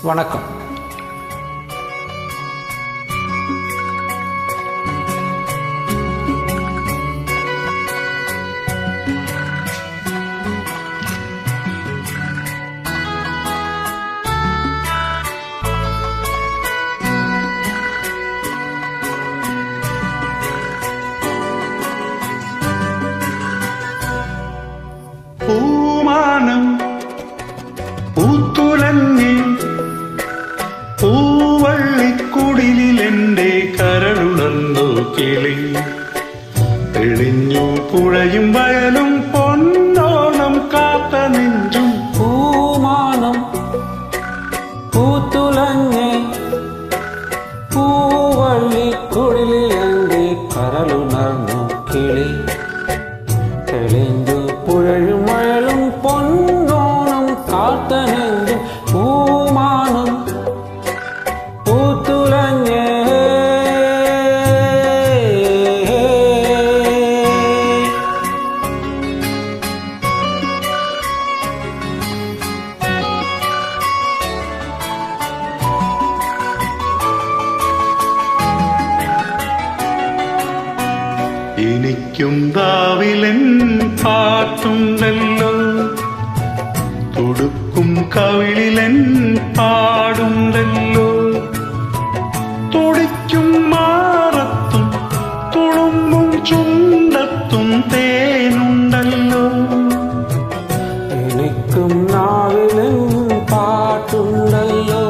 வணக்கம். പൂമാനം പൂത്തുലഞ്ഞി പൂവള്ളിക്കുടിലെന്റെ കരളുണർന്നു കിളി തെളിഞ്ഞു പുഴയും വയലും പൊന്നോണം കാത്ത നെഞ്ചും. പൂമാനം പൂത്തുലഞ്ഞി പൂവള്ളിക്കുടിലെന്റെ കരളുണർന്നു കിളി തെളിഞ്ഞു പുഴയും വയലും പൊന്നോണം കാത്ത നെഞ്ചും. പൂമാനം പൂത്തുലഞ്ഞേ എനിക്കും ദാവിലൻ പാട്ടുണ്ടല്ലോ, തുടുക്കും കവിളിലൻ പാടുണ്ടല്ലോ, തുടിക്കും മാറത്തും തുളുമ്പും ചുണ്ടത്തും തേനുണ്ടല്ലോ. എനിക്കും നാവിലൻ പാട്ടുണ്ടല്ലോ,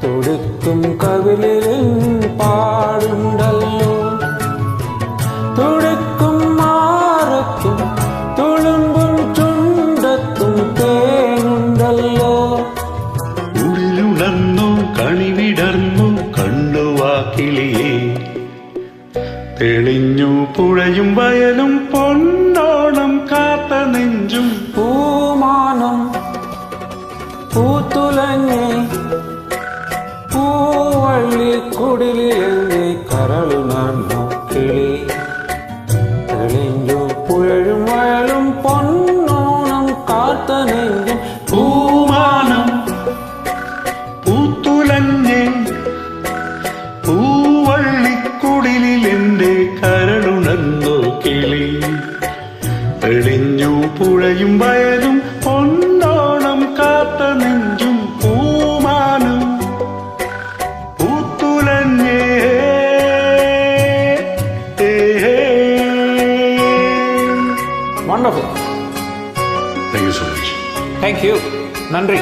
തുടിക്കും കവിളിലൻ പാടുണ്ടല്ലോ, തുടിക്കും മാറത്തും തുളുമ്പും ചുണ്ടത്തും തേനുണ്ടല്ലോ. ഉള്ളുണർന്നു കണിവിടർന്നു കണ്ടുവാക്കിളിയേ തെളിഞ്ഞു പുഴയും വയലും പൊന്നോണം കാത്ത നെഞ്ചും. പൂമാനം പൂത്തുലഞ്ഞേ പൂവള്ളിക്കുടിലെന്റെ കരളുണർന്നു കിളി തെളിഞ്ഞു പുഴയും വയലും പൊന്നോണം കാത്ത നെഞ്ചും. പൂമാനം പൂത്തുലഞ്ഞേ പൂവള്ളിക്കുടിലെന്റെ കരളുണർന്നു കിളി തെളിഞ്ഞു പുഴയും വയലും പൊന്നോണം കാത്ത നെഞ്ചും. പൂമാനം പൂത്തുലഞ്ഞേ. Wonderful. Thank you so much. Thank you. நன்றி.